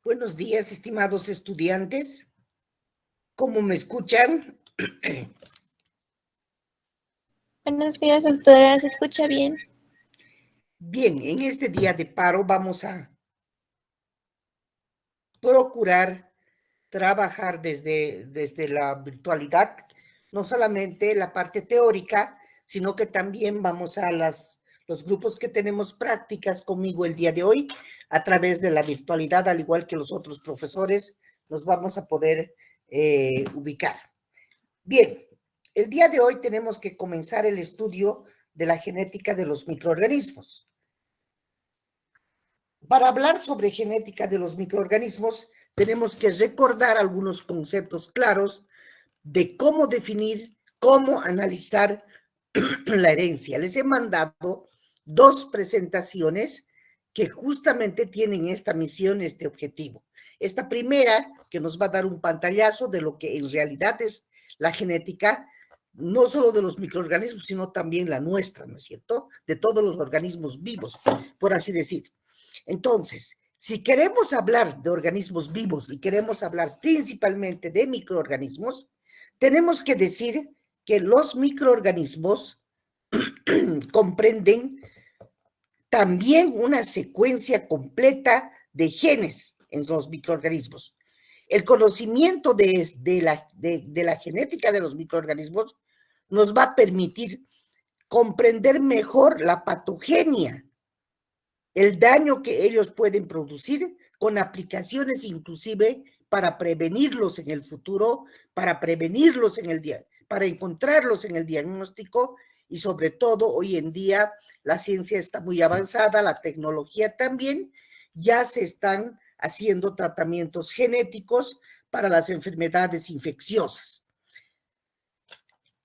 Buenos días, estimados estudiantes. ¿Cómo me escuchan? Buenos días, doctora. ¿Se escucha bien? Bien, en este día de paro vamos a procurar trabajar desde la virtualidad, no solamente la parte teórica, sino que también vamos a los grupos que tenemos prácticas conmigo el día de hoy, a través de la virtualidad, al igual que los otros profesores, nos vamos a poder ubicar. Bien, el día de hoy tenemos que comenzar el estudio de la genética de los microorganismos. Para hablar sobre genética de los microorganismos, tenemos que recordar algunos conceptos claros de cómo definir, cómo analizar la herencia. Les he mandado dos presentaciones que justamente tienen esta misión, este objetivo. Esta primera, que nos va a dar un pantallazo de lo que en realidad es la genética, no solo de los microorganismos, sino también la nuestra, ¿no es cierto? De todos los organismos vivos, por así decir. Entonces, si queremos hablar de organismos vivos y queremos hablar principalmente de microorganismos, tenemos que decir que los microorganismos comprenden también una secuencia completa de genes en los microorganismos. El conocimiento de la genética de los microorganismos nos va a permitir comprender mejor la patogenia, el daño que ellos pueden producir, con aplicaciones inclusive para prevenirlos en el futuro, para prevenirlos en el día, para encontrarlos en el diagnóstico. Y sobre todo hoy en día la ciencia está muy avanzada, la tecnología también, ya se están haciendo tratamientos genéticos para las enfermedades infecciosas.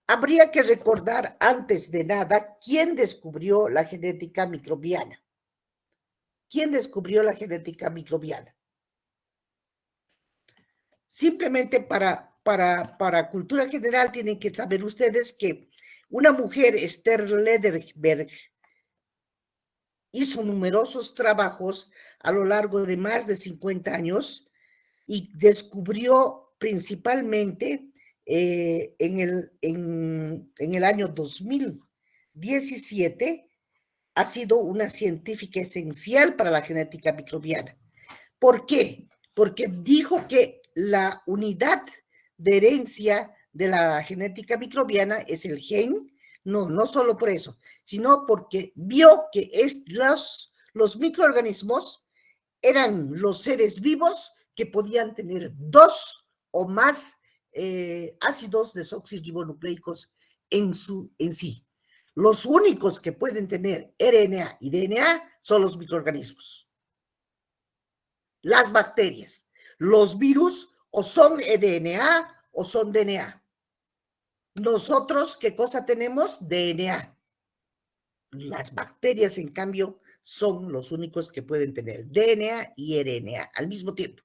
Habría que recordar antes de nada quién descubrió la genética microbiana. ¿Quién descubrió la genética microbiana? Simplemente para cultura general tienen que saber ustedes que una mujer, Esther Lederberg, hizo numerosos trabajos a lo largo de más de 50 años y descubrió principalmente en el año 2017, ha sido una científica esencial para la genética microbiana. ¿Por qué? Porque dijo que la unidad de herencia de la genética microbiana es el gen. No solo por eso, sino porque vio que los microorganismos eran los seres vivos que podían tener dos o más ácidos desoxirribonucleicos en sí. Los únicos que pueden tener RNA y DNA son los microorganismos. Las bacterias, los virus o son RNA o son DNA. Nosotros, ¿qué cosa tenemos? DNA. Las bacterias, en cambio, son los únicos que pueden tener DNA y RNA al mismo tiempo.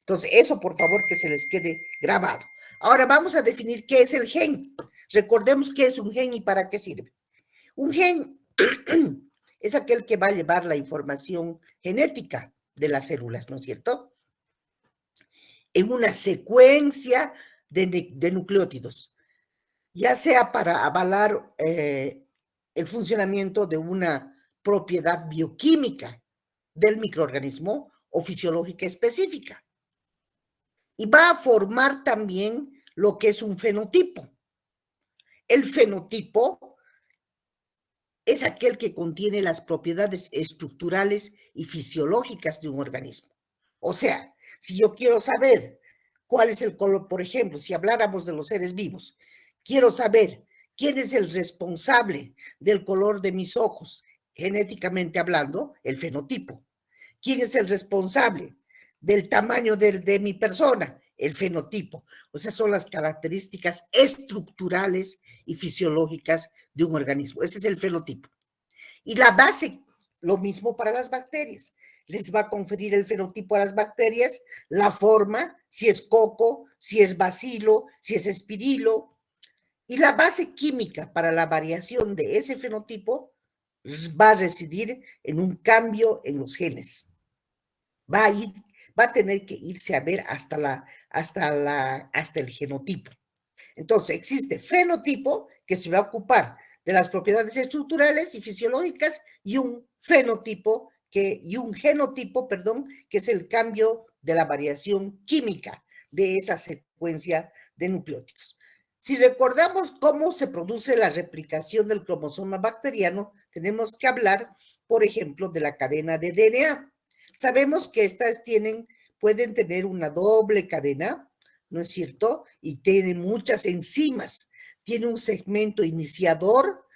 Entonces, eso por favor que se les quede grabado. Ahora vamos a definir qué es el gen. Recordemos qué es un gen y para qué sirve. Un gen es aquel que va a llevar la información genética de las células, ¿no es cierto? En una secuencia de nucleótidos, ya sea para avalar el funcionamiento de una propiedad bioquímica del microorganismo o fisiológica específica. Y va a formar también lo que es un fenotipo. El fenotipo es aquel que contiene las propiedades estructurales y fisiológicas de un organismo. O sea, si yo quiero saber cuál es el color, por ejemplo, si habláramos de los seres vivos, quiero saber quién es el responsable del color de mis ojos, genéticamente hablando, el fenotipo. ¿Quién es el responsable del tamaño de mi persona? El fenotipo. O sea, son las características estructurales y fisiológicas de un organismo. Ese es el fenotipo. Y la base, lo mismo para las bacterias. Les va a conferir el fenotipo a las bacterias, la forma, si es coco, si es bacilo, si es espirilo. Y la base química para la variación de ese fenotipo va a residir en un cambio en los genes. Va va a tener que irse a ver hasta el genotipo. Entonces, existe fenotipo que se va a ocupar de las propiedades estructurales y fisiológicas y un genotipo, que es el cambio de la variación química de esa secuencia de nucleótidos. Si recordamos cómo se produce la replicación del cromosoma bacteriano, tenemos que hablar, por ejemplo, de la cadena de DNA. Sabemos que estas pueden tener una doble cadena, ¿no es cierto? Y tiene muchas enzimas. Tiene un segmento iniciador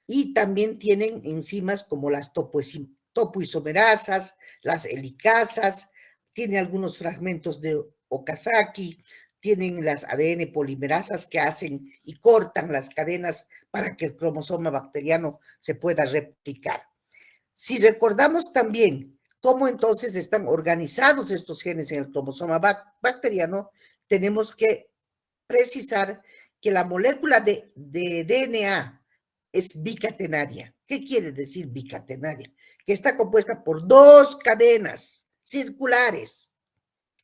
y también tienen enzimas como las topoisomerasas, las helicasas, tiene algunos fragmentos de Okazaki, tienen las ADN polimerasas que hacen y cortan las cadenas para que el cromosoma bacteriano se pueda replicar. Si recordamos también cómo entonces están organizados estos genes en el cromosoma bacteriano, tenemos que precisar que la molécula de DNA es bicatenaria. ¿Qué quiere decir bicatenaria? Que está compuesta por dos cadenas circulares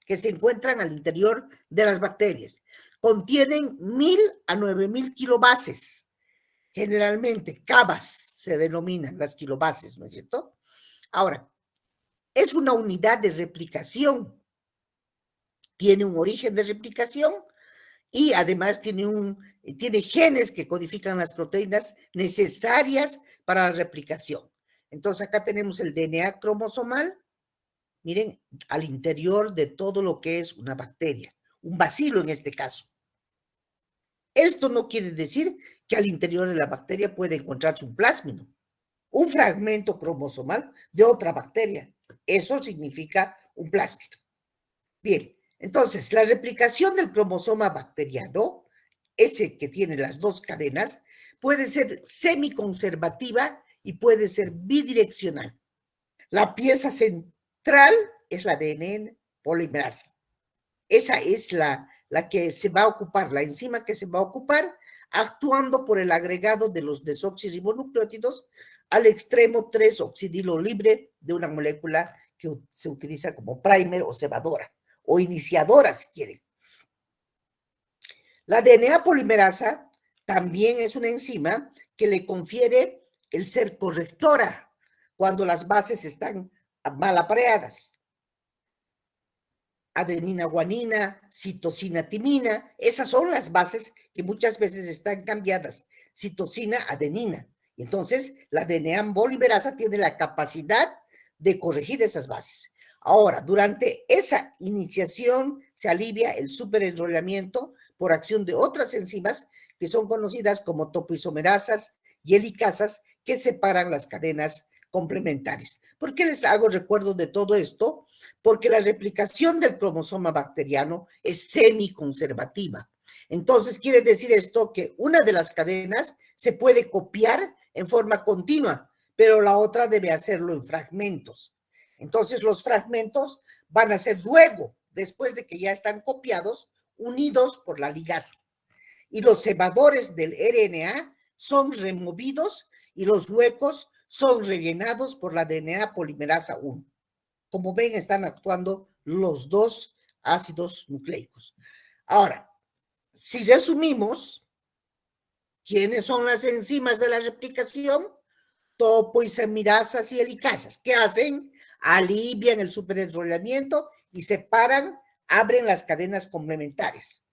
que se encuentran al interior de las bacterias. Contienen 1000 a 9000 kilobases. Generalmente, cabas se denominan las kilobases, ¿no es cierto? Ahora, es una unidad de replicación. Tiene un origen de replicación y además tiene genes que codifican las proteínas necesarias para la replicación. Entonces, acá tenemos el DNA cromosomal, miren, al interior de todo lo que es una bacteria, un bacilo en este caso. Esto no quiere decir que al interior de la bacteria puede encontrarse un plásmido, un fragmento cromosomal de otra bacteria. Eso significa un plásmido. Bien, entonces, la replicación del cromosoma bacteriano, ese que tiene las dos cadenas, puede ser semiconservativa y puede ser bidireccional. La pieza central es la ADN polimerasa. Esa es la que se va a ocupar, la enzima que se va a ocupar, actuando por el agregado de los desoxirribonucleótidos al extremo 3-oxidilo libre de una molécula que se utiliza como primer o cebadora, o iniciadora, si quieren. La DNA polimerasa también es una enzima que le confiere el ser correctora cuando las bases están mal apareadas. Adenina, guanina, citosina, timina, esas son las bases que muchas veces están cambiadas. Citosina, adenina. Entonces, la DNA polimerasa tiene la capacidad de corregir esas bases. Ahora, durante esa iniciación se alivia el superenrollamiento por acción de otras enzimas que son conocidas como topoisomerasas y helicasas que separan las cadenas complementarias. ¿Por qué les hago recuerdo de todo esto? Porque la replicación del cromosoma bacteriano es semiconservativa. Entonces, quiere decir esto que una de las cadenas se puede copiar en forma continua, pero la otra debe hacerlo en fragmentos. Entonces, los fragmentos van a ser luego, después de que ya están copiados, unidos por la ligasa. Y los cebadores del RNA son removidos y los huecos son rellenados por la DNA polimerasa 1. Como ven, están actuando los dos ácidos nucleicos. Ahora, si resumimos, ¿quiénes son las enzimas de la replicación? Topoisomerasas y helicasas. ¿Qué hacen? Alivian el superenrollamiento y separan, abren las cadenas complementarias.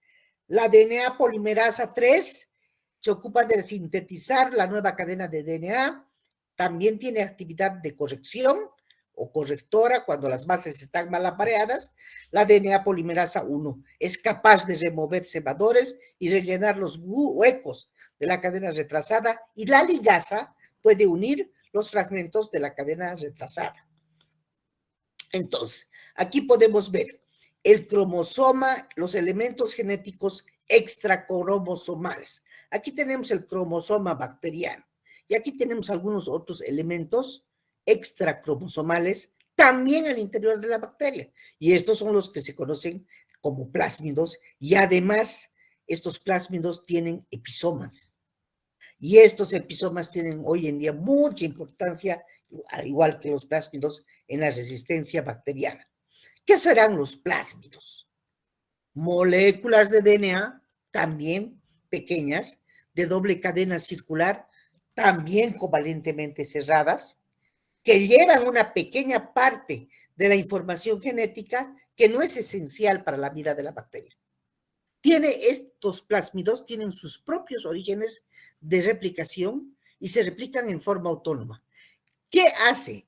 La DNA polimerasa 3 se ocupa de sintetizar la nueva cadena de DNA, también tiene actividad de corrección o correctora cuando las bases están mal apareadas. La DNA polimerasa 1 es capaz de remover cebadores y rellenar los huecos de la cadena retrasada, y la ligasa puede unir los fragmentos de la cadena retrasada. Entonces, aquí podemos ver el cromosoma, los elementos genéticos extracromosomales. Aquí tenemos el cromosoma bacteriano y aquí tenemos algunos otros elementos extracromosomales también al interior de la bacteria, y estos son los que se conocen como plásmidos, y además estos plásmidos tienen episomas. Y estos episomas tienen hoy en día mucha importancia, al igual que los plásmidos, en la resistencia bacteriana. ¿Qué serán los plásmidos? Moléculas de DNA, también pequeñas, de doble cadena circular, también covalentemente cerradas, que llevan una pequeña parte de la información genética que no es esencial para la vida de la bacteria. Estos plásmidos tienen sus propios orígenes de replicación y se replican en forma autónoma. ¿Qué hace?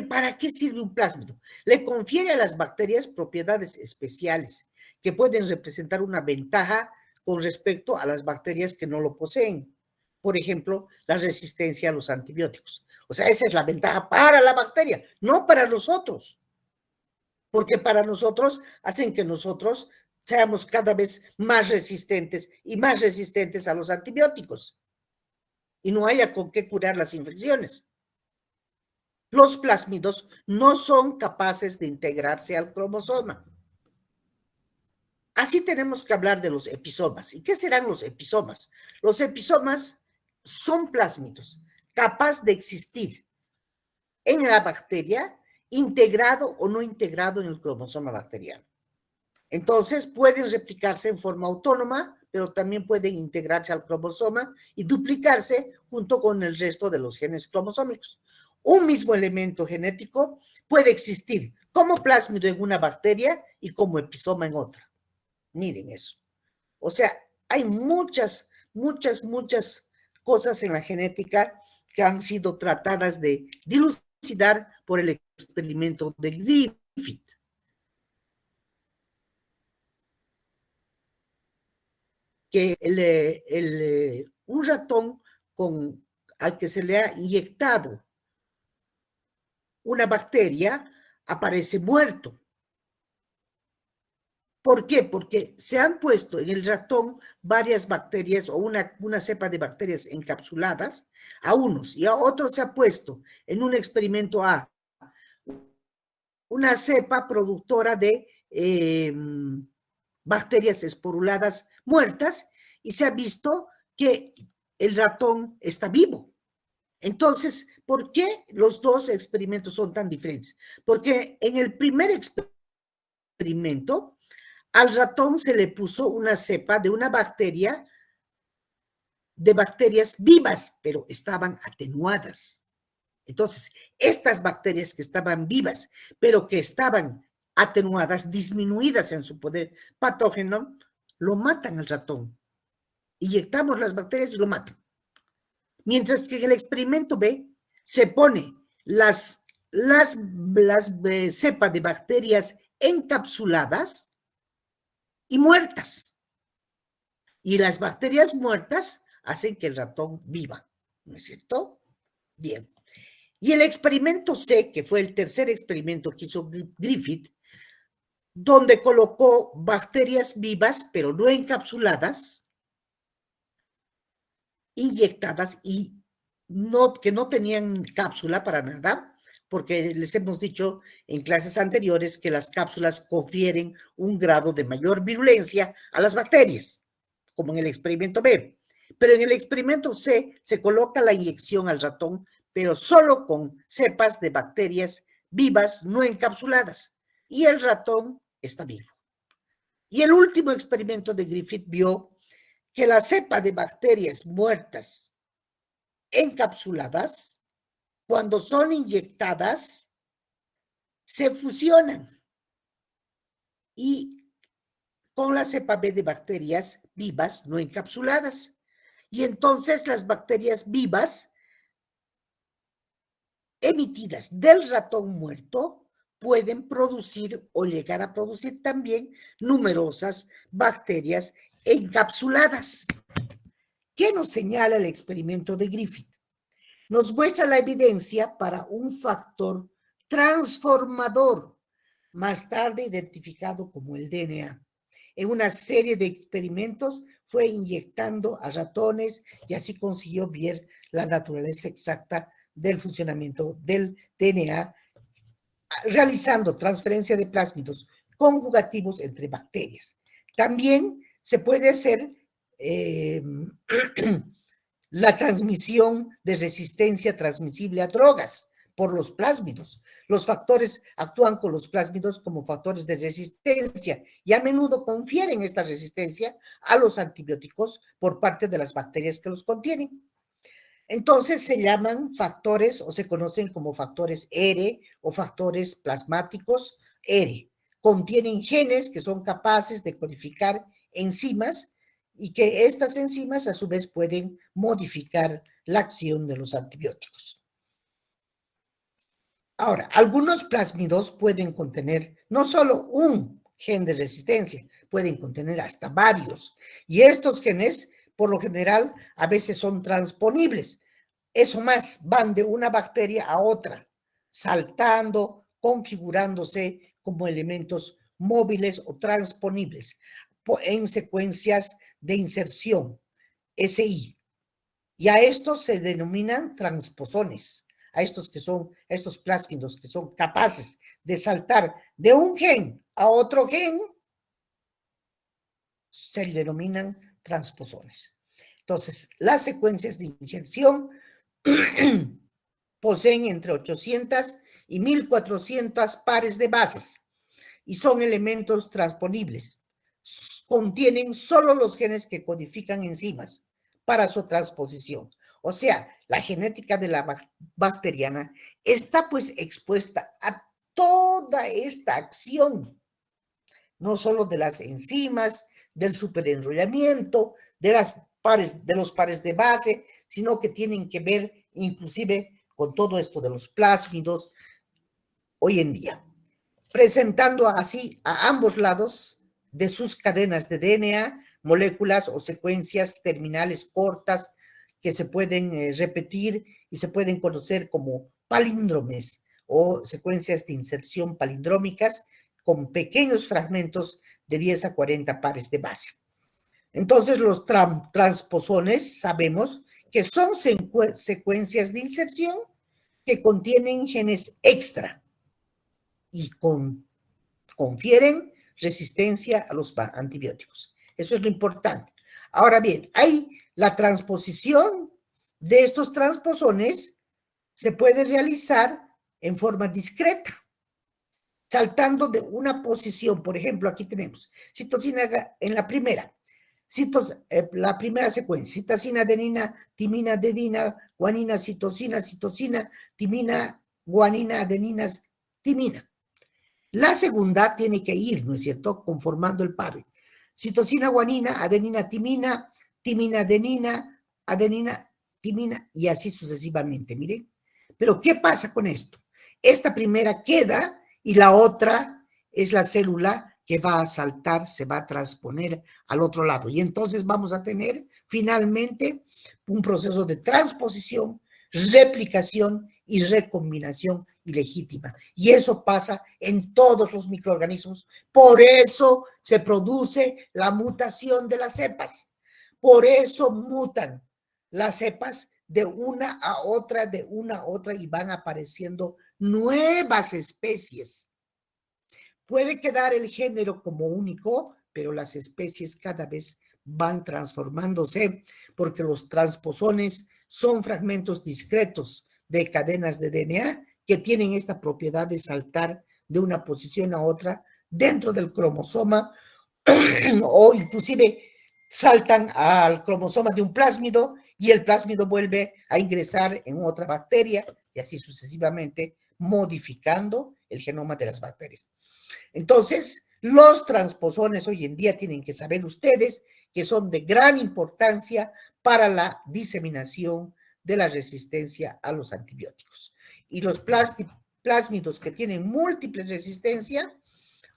¿Para qué sirve un plásmido? Le confiere a las bacterias propiedades especiales que pueden representar una ventaja con respecto a las bacterias que no lo poseen. Por ejemplo, la resistencia a los antibióticos. O sea, esa es la ventaja para la bacteria, no para nosotros. Porque para nosotros hacen que nosotros seamos cada vez más resistentes y más resistentes a los antibióticos. Y no haya con qué curar las infecciones. Los plásmidos no son capaces de integrarse al cromosoma. Así tenemos que hablar de los episomas. ¿Y qué serán los episomas? Los episomas son plásmidos capaces de existir en la bacteria, integrado o no integrado en el cromosoma bacteriano. Entonces, pueden replicarse en forma autónoma, pero también pueden integrarse al cromosoma y duplicarse junto con el resto de los genes cromosómicos. Un mismo elemento genético puede existir como plásmido en una bacteria y como episoma en otra. Miren eso. O sea, hay muchas cosas en la genética que han sido tratadas de dilucidar por el experimento de Griffith. Que un ratón al que se le ha inyectado una bacteria aparece muerto. ¿Por qué? Porque se han puesto en el ratón varias bacterias o una cepa de bacterias encapsuladas a unos y a otros se ha puesto en un experimento A una cepa productora de bacterias esporuladas muertas y se ha visto que el ratón está vivo. Entonces, ¿por qué los dos experimentos son tan diferentes? Porque en el primer experimento, al ratón se le puso una cepa de una bacteria, de bacterias vivas, pero estaban atenuadas. Entonces, estas bacterias que estaban vivas, pero que estaban atenuadas, disminuidas en su poder patógeno, lo matan al ratón. Inyectamos las bacterias y lo matan. Mientras que en el experimento B se pone las cepas de bacterias encapsuladas y muertas. Y las bacterias muertas hacen que el ratón viva, ¿no es cierto? Bien. Y el experimento C, que fue el tercer experimento que hizo Griffith, donde colocó bacterias vivas, pero no encapsuladas, inyectadas y que no tenían cápsula para nada, porque les hemos dicho en clases anteriores que las cápsulas confieren un grado de mayor virulencia a las bacterias, como en el experimento B. Pero en el experimento C se coloca la inyección al ratón, pero solo con cepas de bacterias vivas no encapsuladas, y el ratón está vivo. Y el último experimento de Griffith vio que la cepa de bacterias muertas encapsuladas, cuando son inyectadas, se fusionan y con la cepa B de bacterias vivas no encapsuladas. Y entonces las bacterias vivas emitidas del ratón muerto pueden producir o llegar a producir también numerosas bacterias encapsuladas. ¿Qué nos señala el experimento de Griffith? Nos muestra la evidencia para un factor transformador, más tarde identificado como el DNA. En una serie de experimentos fue inyectando a ratones y así consiguió ver la naturaleza exacta del funcionamiento del DNA, realizando transferencia de plásmidos conjugativos entre bacterias. También se puede hacer la transmisión de resistencia transmisible a drogas, por los plásmidos. Los factores actúan con los plásmidos como factores de resistencia y a menudo confieren esta resistencia a los antibióticos por parte de las bacterias que los contienen. Entonces se llaman factores o se conocen como factores R o factores plasmáticos R. Contienen genes que son capaces de codificar enzimas y que estas enzimas a su vez pueden modificar la acción de los antibióticos. Ahora, algunos plásmidos pueden contener no solo un gen de resistencia, pueden contener hasta varios. Y estos genes, por lo general, a veces son transponibles. Eso más, van de una bacteria a otra, saltando, configurándose como elementos móviles o transponibles en secuencias de inserción, SI. Y a estos se denominan transposones, a estos plásmidos que son capaces de saltar de un gen a otro gen, se denominan transposones. Entonces, las secuencias de inserción poseen entre 800 y 1400 pares de bases y son elementos transponibles. Contienen solo los genes que codifican enzimas para su transposición. O sea, la genética de la bacteriana está pues expuesta a toda esta acción, no solo de las enzimas, del superenrollamiento, de los pares de base, sino que tienen que ver inclusive con todo esto de los plásmidos hoy en día, presentando así a ambos lados de sus cadenas de DNA, moléculas o secuencias terminales cortas que se pueden repetir y se pueden conocer como palíndromes o secuencias de inserción palindrómicas con pequeños fragmentos de 10 a 40 pares de base. Entonces, los transposones sabemos que son secuencias de inserción que contienen genes extra y confieren resistencia a los antibióticos. Eso es lo importante. Ahora bien, hay la transposición de estos transposones se puede realizar en forma discreta, saltando de una posición. Por ejemplo, aquí tenemos citosina en la primera secuencia, citosina, adenina, timina, adenina, guanina, citosina, timina, guanina, adenina, timina. La segunda tiene que ir, ¿no es cierto?, conformando el par. Citosina, guanina, adenina, timina, adenina, timina, y así sucesivamente, miren. Pero, ¿qué pasa con esto? Esta primera queda y la otra es la célula que va a saltar, se va a transponer al otro lado. Y entonces vamos a tener finalmente un proceso de transposición, replicación y recombinación ilegítima. Y eso pasa en todos los microorganismos. Por eso se produce la mutación de las cepas. Por eso mutan las cepas de una a otra, y van apareciendo nuevas especies. Puede quedar el género como único, pero las especies cada vez van transformándose porque los transposones son fragmentos discretos de cadenas de DNA que tienen esta propiedad de saltar de una posición a otra dentro del cromosoma o inclusive saltan al cromosoma de un plásmido y el plásmido vuelve a ingresar en otra bacteria y así sucesivamente, modificando el genoma de las bacterias. Entonces, los transposones hoy en día tienen que saber ustedes que son de gran importancia para la diseminación de la resistencia a los antibióticos. Y los plásmidos que tienen múltiple resistencia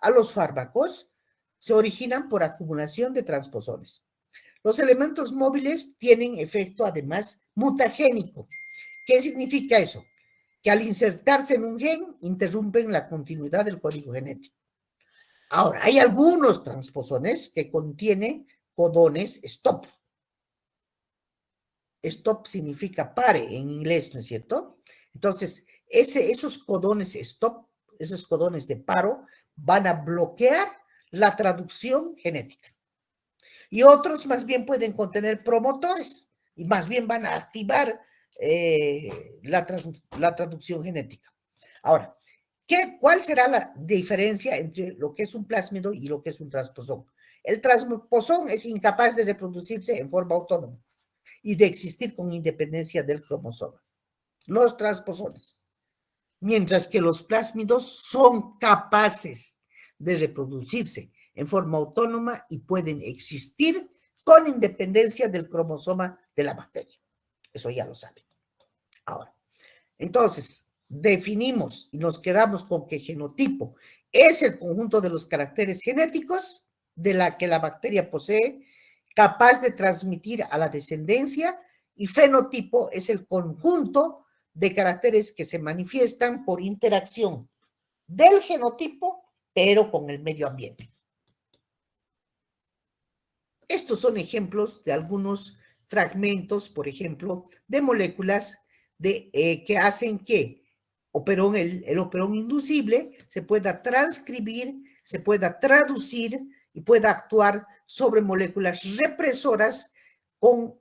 a los fármacos se originan por acumulación de transposones. Los elementos móviles tienen efecto además mutagénico. ¿Qué significa eso? Que al insertarse en un gen interrumpen la continuidad del código genético. Ahora, hay algunos transposones que contienen codones stop. Stop significa pare en inglés, ¿no es cierto? Entonces, esos codones stop, esos codones de paro, van a bloquear la traducción genética. Y otros más bien pueden contener promotores y más bien van a activar la traducción genética. Ahora, ¿cuál será la diferencia entre lo que es un plásmido y lo que es un transposón? El transposón es incapaz de reproducirse en forma autónoma y de existir con independencia del cromosoma. Los transposones. Mientras que los plásmidos son capaces de reproducirse en forma autónoma y pueden existir con independencia del cromosoma de la bacteria. Eso ya lo saben. Ahora, entonces, definimos y nos quedamos con que genotipo es el conjunto de los caracteres genéticos de la que la bacteria posee, capaz de transmitir a la descendencia, y fenotipo es el conjunto de caracteres que se manifiestan por interacción del genotipo, pero con el medio ambiente. Estos son ejemplos de algunos fragmentos, por ejemplo, de moléculas que hacen que el operón inducible se pueda transcribir, se pueda traducir y pueda actuar sobre moléculas represoras con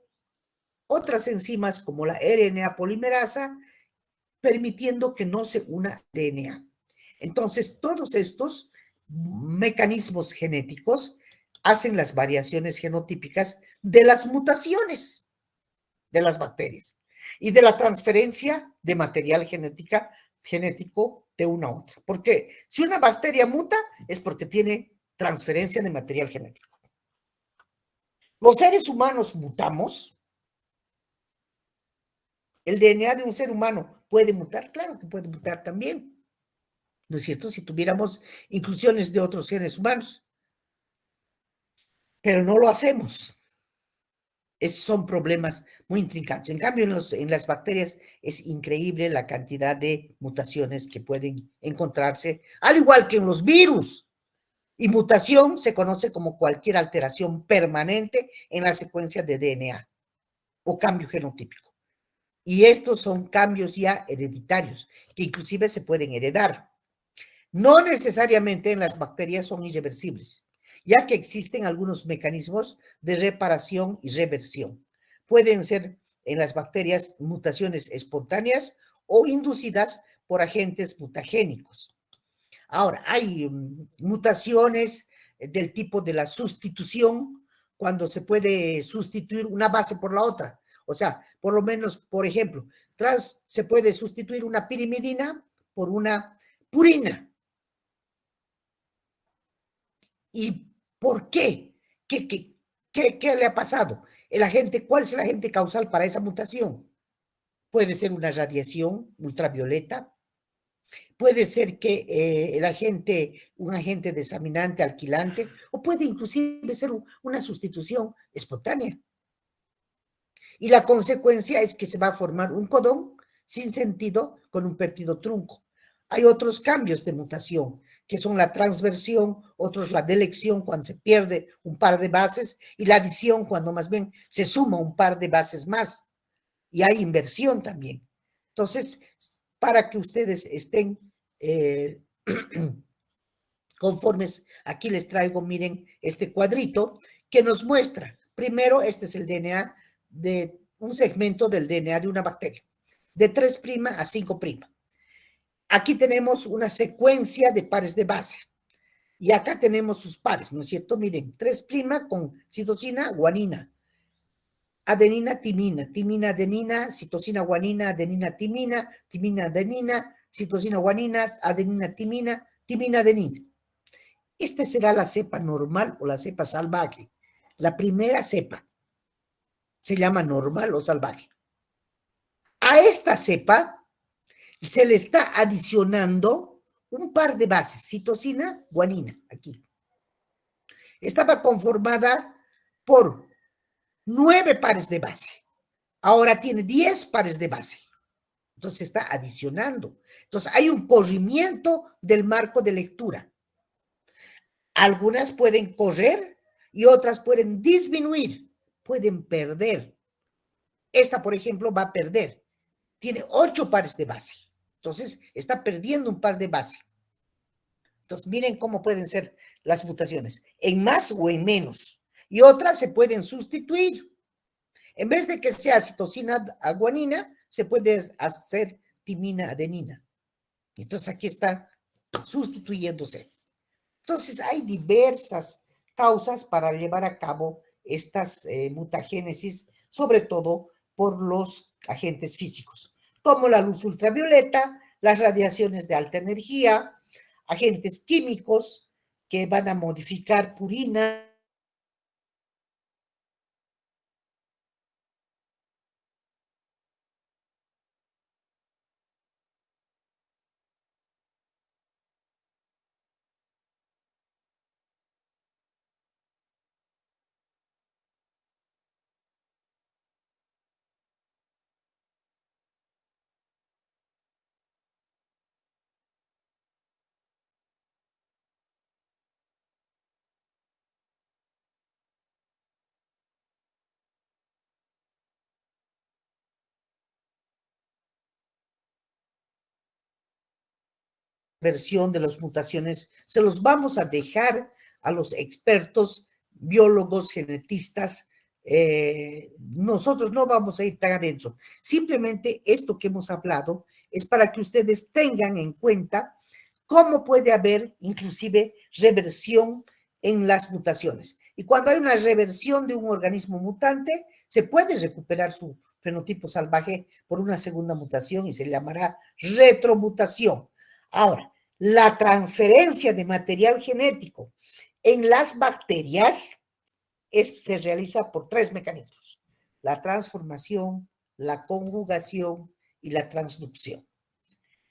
otras enzimas como la RNA polimerasa, permitiendo que no se una DNA. Entonces, todos estos mecanismos genéticos hacen las variaciones genotípicas de las mutaciones de las bacterias y de la transferencia de material genético de una a otra. Porque si una bacteria muta es porque tiene transferencia de material genético. Los seres humanos mutamos. ¿El DNA de un ser humano puede mutar? Claro que puede mutar también. ¿No es cierto? Si tuviéramos inclusiones de otros seres humanos. Pero no lo hacemos. Son problemas muy intrincados. En cambio, en las bacterias es increíble la cantidad de mutaciones que pueden encontrarse, al igual que en los virus. Y mutación se conoce como cualquier alteración permanente en la secuencia de DNA o cambio genotípico. Y estos son cambios ya hereditarios, que inclusive se pueden heredar. No necesariamente en las bacterias son irreversibles, ya que existen algunos mecanismos de reparación y reversión. Pueden ser en las bacterias mutaciones espontáneas o inducidas por agentes mutagénicos. Ahora, hay mutaciones del tipo de la sustitución, cuando se puede sustituir una base por la otra. O sea, por lo menos, por ejemplo, se puede sustituir una pirimidina por una purina. ¿Y por qué? ¿Qué le ha pasado? ¿Cuál es el agente causal para esa mutación? Puede ser una radiación ultravioleta, puede ser que un agente desaminante, alquilante, o puede inclusive ser una sustitución espontánea. Y la consecuencia es que se va a formar un codón sin sentido con un péptido trunco. Hay otros cambios de mutación, que son la transversión, otros la delección, cuando se pierde un par de bases, y la adición, cuando más bien se suma un par de bases más. Y hay inversión también. Entonces, para que ustedes estén conformes, aquí les traigo, miren, este cuadrito que nos muestra, primero, este es el DNA de un segmento del DNA de una bacteria, de 3' a 5'. Aquí tenemos una secuencia de pares de base. Y acá tenemos sus pares, ¿no es cierto? Miren, 3' con citosina, guanina, adenina, timina, timina, adenina, citosina, guanina, adenina, timina, timina, adenina, citosina, guanina, adenina, timina, timina, adenina. Esta será la cepa normal o la cepa salvaje. La primera cepa se llama normal o salvaje. A esta cepa se le está adicionando un par de bases, citosina, guanina, aquí. Estaba conformada por 9 pares de base. Ahora tiene 10 pares de base. Entonces se está adicionando. Entonces hay un corrimiento del marco de lectura. Algunas pueden correr y otras pueden disminuir, pueden perder. Esta, por ejemplo, va a perder. Tiene 8 pares de base. Entonces está perdiendo un par de base. Entonces miren cómo pueden ser las mutaciones, en más o en menos. Y otras se pueden sustituir. En vez de que sea citosina guanina, se puede hacer timina adenina. Entonces aquí está sustituyéndose. Entonces hay diversas causas para llevar a cabo estas mutagénesis, sobre todo por los agentes físicos, como la luz ultravioleta, las radiaciones de alta energía, agentes químicos que van a modificar purina, versión de las mutaciones, se los vamos a dejar a los expertos, biólogos, genetistas. Nosotros no vamos a ir tan adentro. Simplemente esto que hemos hablado es para que ustedes tengan en cuenta cómo puede haber inclusive reversión en las mutaciones. Y cuando hay una reversión de un organismo mutante, se puede recuperar su fenotipo salvaje por una segunda mutación y se llamará retromutación. Ahora, la transferencia de material genético en las bacterias se realiza por 3 mecanismos: la transformación, la conjugación y la transducción.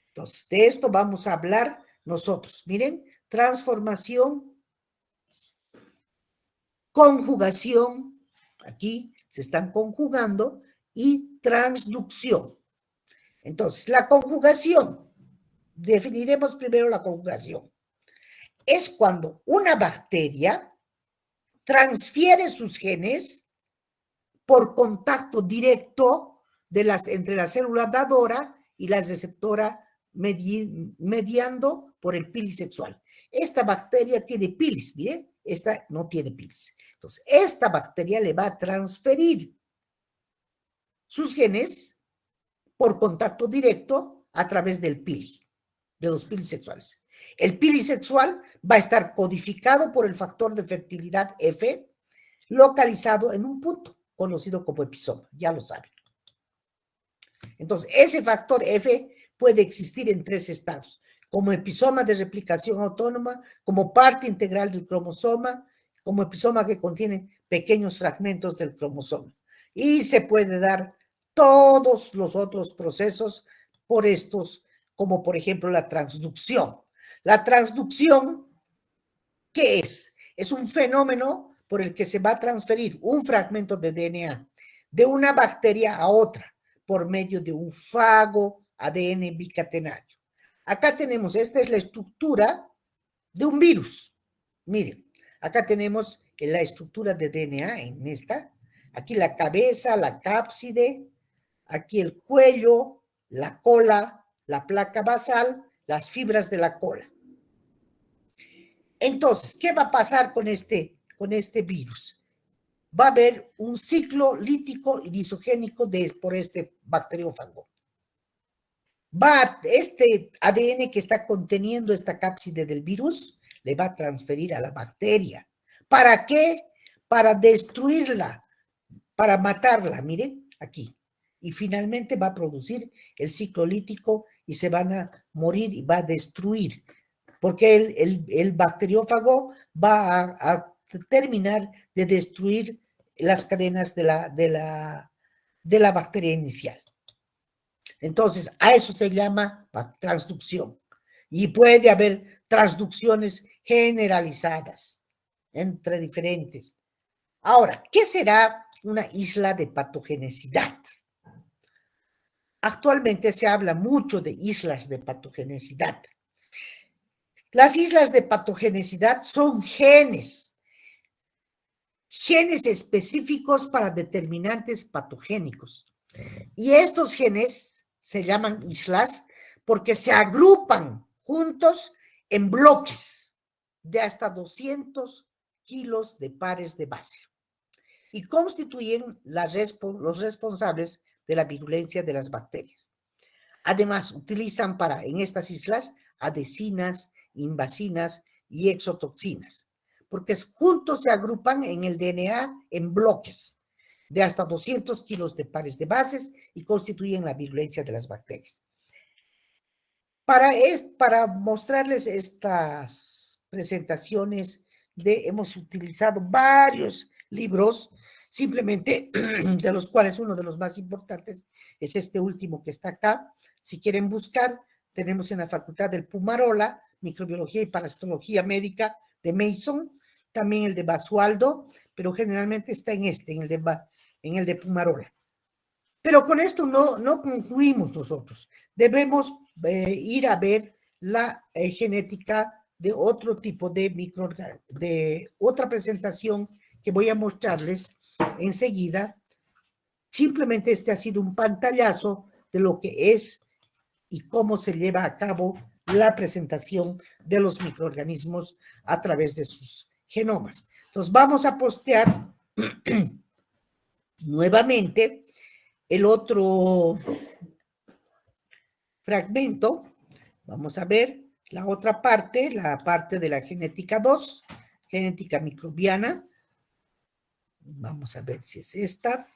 Entonces, de esto vamos a hablar nosotros. Miren, transformación, conjugación, aquí se están conjugando, y transducción. Entonces, la conjugación, definiremos primero la conjugación. Es cuando una bacteria transfiere sus genes por contacto directo entre la célula dadora y la receptora mediando por el pili sexual. Esta bacteria tiene pilis, miren, esta no tiene pilis. Entonces, esta bacteria le va a transferir sus genes por contacto directo a través del pili, de los pilis sexuales. El pili sexual va a estar codificado por el factor de fertilidad F, localizado en un punto conocido como episoma, ya lo saben. Entonces, ese factor F puede existir en 3 estados: como episoma de replicación autónoma, como parte integral del cromosoma, como episoma que contiene pequeños fragmentos del cromosoma. Y se puede dar todos los otros procesos por estos, como por ejemplo la transducción. La transducción, ¿qué es? Es un fenómeno por el que se va a transferir un fragmento de DNA de una bacteria a otra por medio de un fago ADN bicatenario. Acá tenemos, esta es la estructura de un virus. Miren, acá tenemos la estructura de DNA en esta. Aquí la cabeza, la cápside, aquí el cuello, la cola, la placa basal, las fibras de la cola. Entonces, ¿qué va a pasar con este virus? Va a haber un ciclo lítico y lisogénico por este bacteriófago. Este ADN que está conteniendo esta cápside del virus le va a transferir a la bacteria. ¿Para qué? Para destruirla, para matarla, miren, aquí. Y finalmente va a producir el ciclo lítico y se van a morir y va a destruir, porque el bacteriófago va a terminar de destruir las cadenas de la bacteria inicial. Entonces, a eso se llama transducción. Y puede haber transducciones generalizadas entre diferentes. Ahora, ¿qué será una isla de patogenicidad? Actualmente se habla mucho de islas de patogenicidad. Las islas de patogenicidad son genes específicos para determinantes patogénicos. Y estos genes se llaman islas porque se agrupan juntos en bloques de hasta 200 kilos de pares de base y constituyen los responsables de la virulencia de las bacterias. Además, utilizan en estas islas adhesinas, invasinas y exotoxinas, porque juntos se agrupan en el DNA en bloques de hasta 200 kilos de bases y constituyen la virulencia de las bacterias. Para mostrarles estas presentaciones, hemos utilizado varios libros, simplemente de los cuales uno de los más importantes es este último que está acá. Si quieren buscar, tenemos en la Facultad del Pumarola, Microbiología y Parasitología Médica de Mason, también el de Basualdo, pero generalmente está en el de Pumarola. Pero con esto no concluimos nosotros. Debemos ir a ver la genética de otro tipo de microorganismos, de otra presentación que voy a mostrarles enseguida. Simplemente este ha sido un pantallazo de lo que es y cómo se lleva a cabo la presentación de los microorganismos a través de sus genomas. Entonces vamos a postear nuevamente el otro fragmento. Vamos a ver la otra parte, la parte de la genética 2, genética microbiana. Vamos a ver si es esta.